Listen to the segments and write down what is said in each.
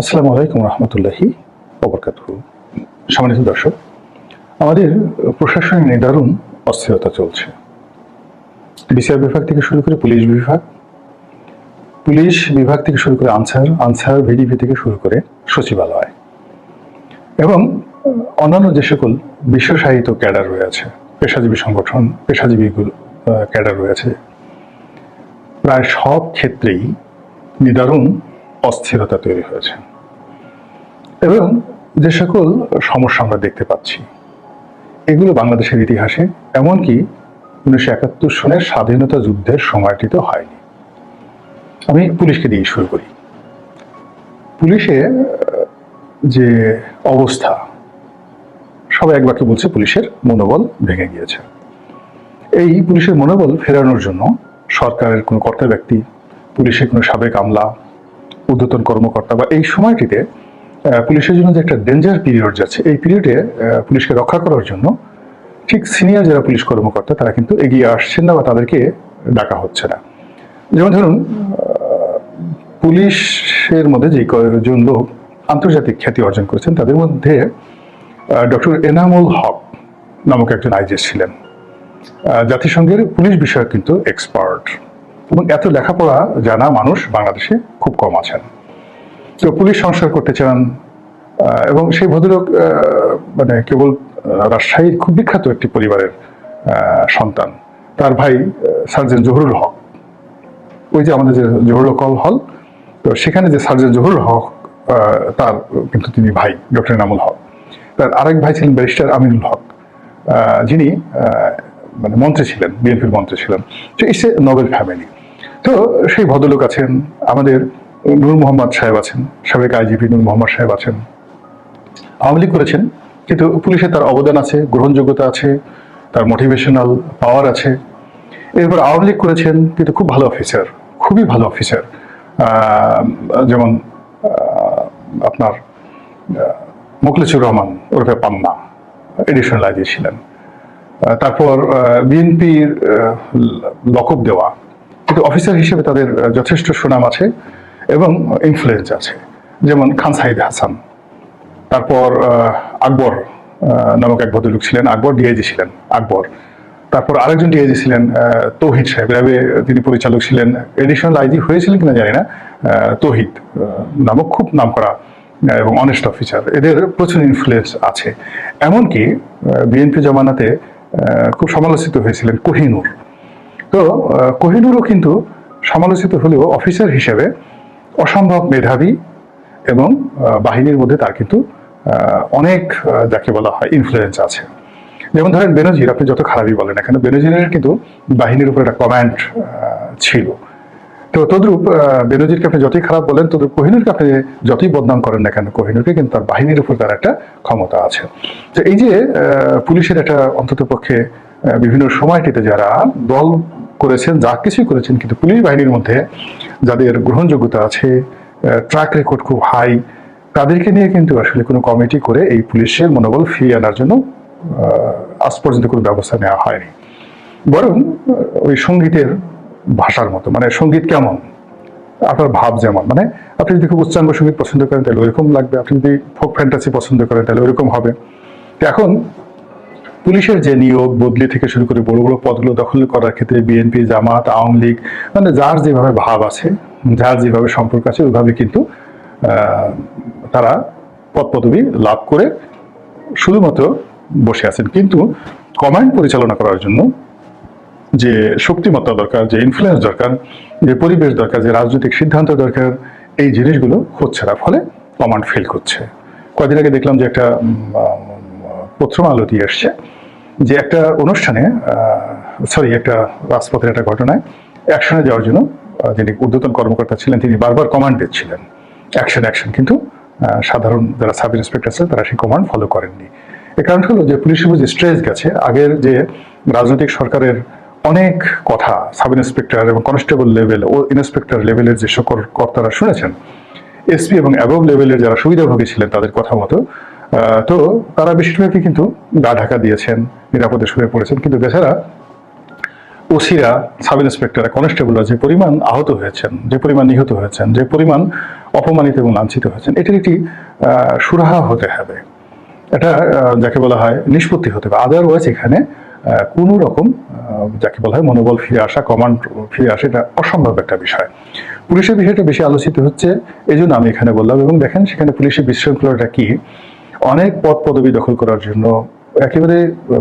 আসসালামু আলাইকুম রহমতুল্লাহি ওবরকাতুহু। সম্মানিত দর্শক, আমাদের প্রশাসনের নিদারুণ অস্থিরতা চলছে। বিচার বিভাগ থেকে শুরু করে পুলিশ বিভাগ থেকে শুরু করে আনসার ভিডিপি থেকে শুরু করে সচিবালয় এবং অন্যান্য যে সকল বিশ্বসাহিত্য ক্যাডার রয়েছে, পেশাজীবী সংগঠন, পেশাজীবী ক্যাডার রয়েছে, প্রায় সব ক্ষেত্রেই নিদারুণ অস্থিরতা তৈরি হয়েছে। এবং যে সকল সমস্যা আমরা দেখতে পাচ্ছি, এগুলো বাংলাদেশের ইতিহাসে এমনকি 1971 সনের স্বাধীনতা যুদ্ধের সময়টিতে হয়নি। আমি পুলিশকে দিয়ে শুরু করি। পুলিশে যে অবস্থা, সবাই এক বাক্যে বলছে পুলিশের মনোবল ভেঙে গিয়েছে। এই পুলিশের মনোবল ফেরানোর জন্য সরকারের কোনো কর্তা ব্যক্তি, পুলিশের কোনো সাবেক আমলা, ঊর্ধ্বতন কর্মকর্তা বা এই সময়টিতে পুলিশের জন্য যে একটা ডেঞ্জার পিরিয়ড যাচ্ছে, এই পিরিয়ডে পুলিশকে রক্ষা করার জন্য ঠিক সিনিয়র যারা পুলিশ কর্মকর্তা তারা কিন্তু এগিয়ে আসছেন না বা তাদেরকে ডাকা হচ্ছে না। যেমন ধরুন, পুলিশের মধ্যে যে কয়েকজন লোক আন্তর্জাতিক খ্যাতি অর্জন করেছেন, তাদের মধ্যে ডক্টর এনামুল হক নামক একজন আইজিএস ছিলেন। জাতিসংঘের পুলিশ বিষয়ক কিন্তু এক্সপার্ট, এবং এত লেখাপড়া জানা মানুষ বাংলাদেশে খুব কম আছেন। তো পুলিশ সংস্কার করতে চান, এবং সেই ভদ্রলোক মানে কেবল রাজশাহীর খুব বিখ্যাত একটি পরিবারের সন্তান। তার ভাই সার্জেন্ট জহুরুল হক, ওই যে আমাদের যে জহুরুল হল, তো সেখানে যে সার্জেন্ট জহুরুল হক, তার কিন্তু তিনি ভাই ডক্টর এনামুল হক। তার আরেক ভাই ছিলেন ব্যারিস্টার আমিনুল হক, যিনি মানে মন্ত্রী ছিলেন, বিএনপির মন্ত্রী ছিলেন। তো ইটস এ নোবেল ফ্যামিলি। তো সেই ভদ্রলোক আছেন, আমাদের নূর মোহাম্মদ সাহেব আছেন, সাবেক আইজিপি নূর মোহাম্মদ সাহেব আছেন। আওয়ামী লীগ করেছেন, কিন্তু পুলিশে তার অবদান আছে, গ্রহণযোগ্যতা আছে, তার মোটিভেশনাল পাওয়ার আছে। এরপর আওয়ামী লীগ করেছেন, কিন্তু খুব ভালো অফিসার, খুবই ভালো অফিসার। যেমন আপনার মোখলেছুর রহমান ওরফে পান্না এডিশনাল আইজি ছিলেন। তারপর বিএনপির লকব দেওয়া, কিন্তু অফিসার হিসেবে তাদের যথেষ্ট সুনাম আছে এবং ইনফ্লুয়েন্স আছে। যেমন খান সাহিদ হাসান। তারপর আকবর নামক এক ভদ্রলোক ছিলেন, আকবর ডিআইজি ছিলেন আকবর। তারপর আরেকজন ডিআইজি ছিলেন তৌহিদ সাহেব, তিনি পরিচালক ছিলেন, এডিশনাল আইজি হয়েছিলেন কিনা জানি না। তৌহিদ নামক খুব নামকরা এবং অনেস্ট অফিসার, এদের প্রচুর ইনফ্লুয়েন্স আছে। এমনকি বিএনপি জমানাতে খুব সমালোচিত হয়েছিলেন কোহিনুর। তো কোহিনুরও কিন্তু সমালোচিত হলেও অফিসার হিসেবে অসম্ভব মেধাবী, এবং বাহিনীর মধ্যে তার কিন্তু অনেক যাকে বলা হয় ইনফ্লুয়েন্স আছে। যেমন ধরেন বেনজির, আপনি যত খারাপই বলেন না কেন, বেনজিরের কিন্তু বাহিনীর উপর একটা কমান্ড ছিল। তো তদ্রূপ বেনজিরকে আপনি যতই খারাপ বলেন, তদ্রূপ কোহিনুরকে আপনি যতই বদনাম করেন না কেন, কোহিনুরকে কিন্তু তার বাহিনীর উপর তার একটা ক্ষমতা আছে। তো এই যে পুলিশের একটা অন্তত পক্ষে বিভিন্ন সময়টিতে যারা দল করেছেন, যা কিছুই করেছেন, কিন্তু পুলিশ বাহিনীর মধ্যে যাদের গ্রহণযোগ্যতা আছে, ট্র্যাক রেকর্ড খুব হাই, তাদেরকে নিয়ে কিন্তু আসলে কোনো কমিটি করে এই পুলিশের মনোবল ফিরিয়ে আনার জন্য আজ পর্যন্ত কোনো ব্যবস্থা নেওয়া হয়নি। বরং ওই সঙ্গীতের ভাষার মতো, মানে সঙ্গীত কেমন, আপনার ভাব যেমন, মানে আপনি যদি খুব উচ্চাঙ্গ সঙ্গীত পছন্দ করেন তাহলে ওইরকম লাগবে, আপনি যদি ফোক ফ্যান্টাসি পছন্দ করেন তাহলে ওইরকম হবে। তো এখন পুলিশের যে নিয়োগ বদলি থেকে শুরু করে বড় বড় পদগুলো দখল করার ক্ষেত্রে বিএনপি, জামাত, আওয়ামী লীগ, মানে যার যেভাবে ভাব আছে, যার যেভাবে সম্পর্ক আছে, ওইভাবে কিন্তু তারা পদ পদবি লাভ করে শুধুমাত্র বসে আছেন। কিন্তু কমান্ড পরিচালনা করার জন্য যে শক্তিমত্তা দরকার, যে ইনফ্লুয়েন্স দরকার, যে পরিবেশ দরকার, যে রাজনৈতিক সিদ্ধান্ত দরকার, এই জিনিসগুলো হচ্ছে না, ফলে কমান্ড ফেল করছে। কয়েকদিন আগে দেখলাম যে একটা প্রথম আলো দিয়ে এসছে যে একটা অনুষ্ঠানে, একটা রাজপথের একটা ঘটনায় অ্যাকশনে যাওয়ার জন্য যিনি ঊর্ধ্বতন কর্মকর্তা ছিলেন, তিনি বারবার কমান্ড দিচ্ছিলেন অ্যাকশন, কিন্তু সাধারণ যারা সাব ইন্সপেক্টর ছিলেন তারা সেই কমান্ড ফলো করেননি। এর কারণ হলো যে পুলিশের যে স্ট্রেস গেছে, আগের যে রাজনৈতিক সরকারের অনেক কথা সাব ইন্সপেক্টর এবং কনস্টেবল লেভেল ও ইন্সপেক্টর লেভেলের যে সকল কর্তারা শুনেছেন, এসপি এবং অ্যাবভ লেভেলের যারা সুবিধাভোগী ছিলেন তাদের কথা মতো, তো তারা বেশিরভাগই কিন্তু গা ঢাকা দিয়েছেন, নিরাপদে শুয়ে পড়েছেন। কিন্তু বেচারা ওসিরা, সাব ইন্সপেক্টররা, কনস্টেবলরা যে পরিমাণ আহত হয়েছেন, যে পরিমাণ নিহত হয়েছেন, যে পরিমাণ অপমানিত এবং লাঞ্ছিত হয়েছেন, এটার একটি সুরাহা হতে হবে। এটা যাকে বলা হয় নিষ্পত্তি হতে হবে। আদারওয়াইজ এখানে কোনো রকম যাকে বলা হয় মনোবল ফিরে আসা, কমান্ড ফিরে আসা, এটা অসম্ভব একটা বিষয়। পুলিশের বিষয়টা বেশি আলোচিত হচ্ছে, এই জন্য আমি এখানে বললাম। এবং দেখেন সেখানে পুলিশের বিশৃঙ্খলাটা কি, অনেক পদ পদবি দখল করার জন্য একেবারে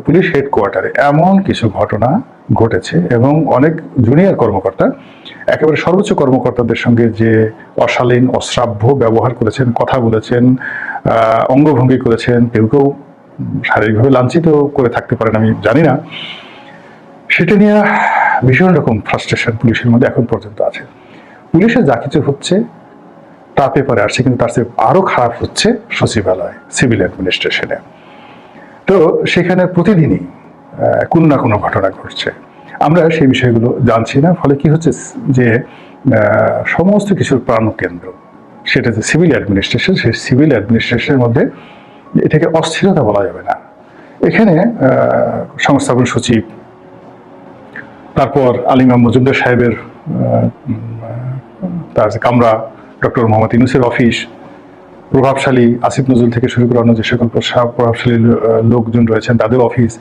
পুলিশ হেডকোয়ার্টারে এমন কিছু ঘটনা ঘটেছে এবং অনেক জুনিয়র কর্মকর্তা একেবারে সর্বোচ্চ কর্মকর্তাদের সঙ্গে যে অশালীন অশ্রাব্য ব্যবহার করেছেন, কথা বলেছেন, অঙ্গভঙ্গি করেছেন, কেউ কেউ শারীরিকভাবে লাঞ্ছিত করে থাকতে পারেন, আমি জানি না। সেটা নিয়ে ভীষণ রকম ফ্রাস্ট্রেশন পুলিশের মধ্যে এখন পর্যন্ত আছে। পুলিশের যা কিছু হচ্ছে তা পেপারে আসছে, কিন্তু তার চেয়ে আরো খারাপ হচ্ছে সচিবালয়, সিভিল অ্যাডমিনিস্ট্রেশনে। তো সেখানে প্রতিদিনই কোনো না কোনো ঘটনা ঘটছে, আমরা সেই বিষয়গুলো জানছি না। ফলে কি হচ্ছে যে সমস্ত কিছুর প্রাণকেন্দ্র সেটা যে সিভিল অ্যাডমিনিস্ট্রেশন, সেই সিভিল অ্যাডমিনিস্ট্রেশনের মধ্যে এটাকে অস্থিরতা বলা যাবে না। এখানে সংস্থাপন সচিব, তারপর আলিমা মজুমদার সাহেবের তার কামরা, ডক্টর মোহাম্মদ ইউনূসের অফিস, প্রভাবশালী আসিফ নজরুল থেকে শুরু করে অন্য যে সকল প্রভাবশালী লোকজন রয়েছেন তাদের অফিস,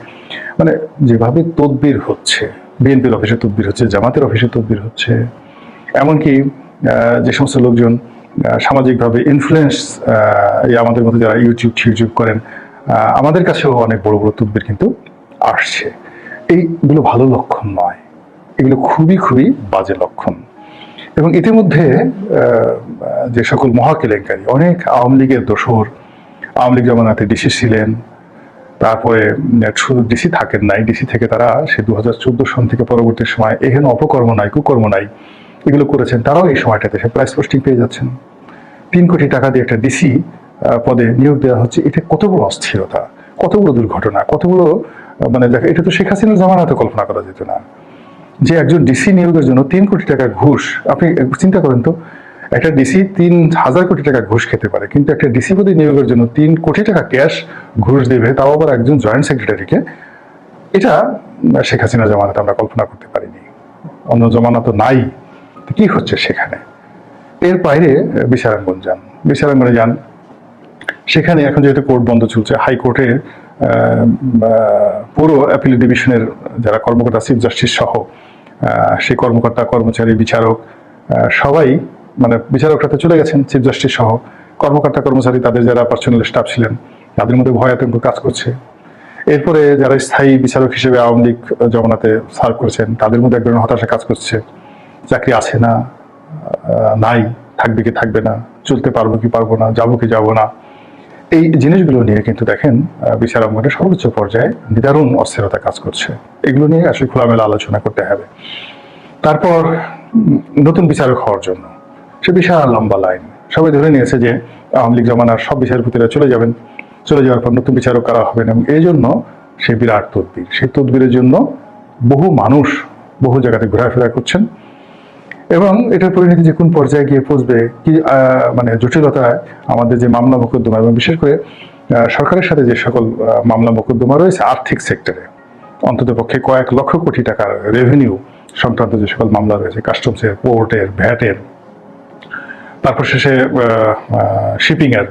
মানে যেভাবে তদবির হচ্ছে, বিএনপির অফিসে তদবির হচ্ছে, জামাতের অফিসে তদবির হচ্ছে, এমনকি যে সমস্ত লোকজন সামাজিকভাবে ইনফ্লুয়েন্স, আমাদের মধ্যে যারা ইউটিউব করেন, আমাদের কাছেও অনেক বড় বড় তদবির কিন্তু আসছে। এইগুলো ভালো লক্ষণ নয়, এগুলো খুবই খুবই বাজে লক্ষণ। এবং ইতিমধ্যে যে সকল মহাকেলেঙ্কারী, অনেক আওয়ামী লীগের দোসর, আওয়ামী লীগ জমানাতে ডিসি ছিলেন, তারপরে শুধু ডিসি থাকেন নাই, ডিসি থেকে তারা সে 2014 সন থেকে পরবর্তী সময় এখানে অপকর্ম নাই, কুকর্ম নাই, এগুলো করেছেন, তারাও এই সময়টাতে সে প্রাইস পোস্টিং পেয়ে যাচ্ছেন। 3 কোটি টাকা দিয়ে একটা ডিসি পদে নিয়োগ দেওয়া হচ্ছে। এটা কত বড় অস্থিরতা, কত বড় দুর্ঘটনা, কত বড় মানে দেখো, এটা তো শেখ হাসিনার জামানাতে কল্পনা করা যেত না যে একজন ডিসি নিয়োগের জন্য 3 কোটি টাকা ঘুষ। আপনি চিন্তা করেন তো, একটা ডিসি 3000 কোটি টাকা ঘুষ খেতে পারে, কিন্তু একটা ডিসি পদে নিয়োগের জন্য 3 কোটি টাকা ক্যাশ ঘুষ দেবে, তাও আবার একজন জয়েন্ট সেক্রেটারিকে। এটা শেখ হাসিনা জামানাতে আমরা কল্পনা করতে পারিনি, অন্য জামানা তো নাই। কি হচ্ছে সেখানে? এর বাইরে বিচারাঙ্গন যান, বিচারাঙ্গনে যান, সেখানে এখন যেহেতু কোর্ট বন্ধ চলছে, হাইকোর্টের পুরো অ্যাপিল ডিভিশনের যারা কর্মকর্তা, চিফ জাস্টিস সহ সেই কর্মকর্তা, কর্মচারী, বিচারক সবাই, মানে বিচারকরা তো চলে গেছেন, চিফ জাস্টিস সহ কর্মকর্তা, কর্মচারী, তাদের যারা পার্সোনাল স্টাফ ছিলেন তাদের মধ্যে ভয় আতঙ্ক কাজ করছে। এরপরে যারা স্থায়ী বিচারক হিসেবে আওয়ামী লীগ জমানাতে সার্ভ করেছেন তাদের মধ্যে এক ধরনের হতাশা কাজ করছে। চাকরি আছে না, নাই, থাকবে কি থাকবে না, চলতে পারবো কি পারবো না, যাবো কি যাবো না, এই জিনিসগুলো নিয়ে কিন্তু দেখেন বিচারাঙ্গনের সর্বোচ্চ পর্যায়ে নিদারুণ অস্থিরতা কাজ করছে। এগুলো নিয়ে আসলে খোলামেলা আলোচনা করতে হবে। তারপর নতুন বিচারক হওয়ার জন্য সে বিশাল লম্বা লাইন, সবাই ধরে নিয়েছে যে আওয়ামী লীগ জমানার সব বিচারপতিরা চলে যাবেন, চলে যাওয়ার পর নতুন বিচারক কারা হবেন, এবং এই জন্য সেই বিরাট তদবির, সেই তদবিরের জন্য বহু মানুষ বহু জায়গাতে ঘোরাফেরা করছেন। এবং এটার পরিণতি যে কোন পর্যায়ে গিয়ে পৌঁছবে, কি মানে জটিলতায় আমাদের যে মামলা মোকদ্দমা, এবং বিশেষ করে সরকারের সাথে যে সকল মামলা মোকদ্দমা রয়েছে আর্থিক সেক্টরে, অন্ততপক্ষে কয়েক লক্ষ কোটি টাকার রেভিনিউ সংক্রান্ত যে সকল মামলা রয়েছে, কাস্টমসের, পোর্টের, ভ্যাটের, তারপর শেষে শিপিংয়ের,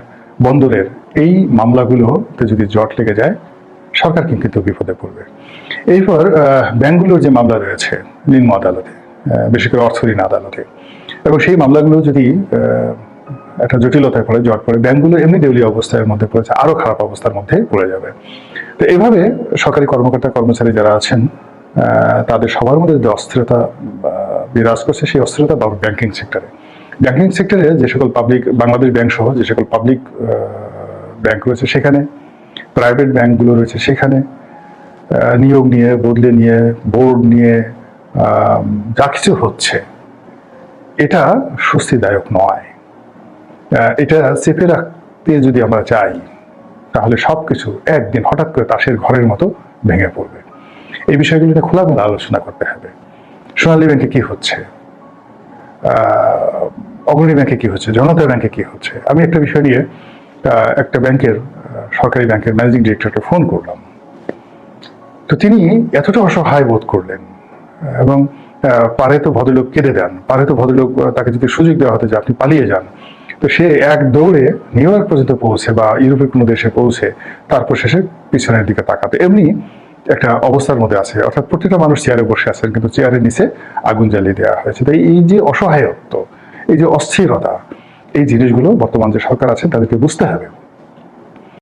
বন্দরের, এই মামলাগুলোতে যদি জট লেগে যায় সরকার কিন্তু বিপদে পড়বে। এরপর ব্যাংকগুলোর যে মামলা রয়েছে নিম্ন আদালতে, বিশেষ করে অর্থ ঋণ আদালতে, এবং সেই মামলাগুলো যদি একটা জটিলতায় পড়ে, জট পড়ে, ব্যাংকগুলো এমনি দেউলিয়া অবস্থার মধ্যে পড়েছে, আরো খারাপ অবস্থার মধ্যে পড়ে যাবে। তো এইভাবে সরকারি কর্মকর্তা, কর্মচারী যারা আছেন তাদের সবার মধ্যে যে অস্থিরতা বিরাজ করছে, সেই অস্থিরতা ব্যাংকিং সেক্টরে, ব্যাংকিং সেক্টরে যে সকল পাবলিক, বাংলাদেশ ব্যাংক সহ যে সকল পাবলিক ব্যাংক রয়েছে সেখানে, প্রাইভেট ব্যাংকগুলো রয়েছে সেখানে, নিয়োগ নিয়ে, বদলে নিয়ে, বোর্ড নিয়ে যা কিছু হচ্ছে, এটা স্বস্তিদায়ক নয়। এটা চেপে রাখতে যদি আমরা চাই তাহলে সবকিছু একদিন হঠাৎ করে তাসের ঘরের মতো ভেঙে পড়বে। এই বিষয়গুলিতে খোলামেলা আলোচনা করতে হবে। সোনালী ব্যাংকে কি হচ্ছে, অগ্রণী ব্যাংকে কি হচ্ছে, জনতা ব্যাংকে কি হচ্ছে। আমি একটা বিষয় নিয়ে একটা ব্যাংকের, সরকারি ব্যাংকের ম্যানেজিং ডিরেক্টরকে ফোন করলাম। তো তিনি এতটা অসহায় বোধ করলেন এবং পারে তো ভদ্রলোক কেঁদে দেন, পারে তো ভদ্রলোক তাকে যদি সুযোগ দেওয়া হতো যে আপনি পালিয়ে যান, তো সে এক দৌড়ে নিউ ইয়র্ক পর্যন্ত পৌঁছে বা ইউরোপের কোনো দেশে পৌঁছে তারপর শেষে পিছনের দিকে তাকাতে এমনি একটা অবস্থার মধ্যে আছে। অর্থাৎ প্রত্যেকটা মানুষ চেয়ারে বসে আছেন কিন্তু চেয়ারের নিচে আগুন জ্বালিয়ে দেওয়া হয়েছে। তাই এই যে অসহায়ত্ব, এই যে অস্থিরতা, এই জিনিসগুলো বর্তমান যে সরকার আছে তাদেরকে বুঝতে হবে।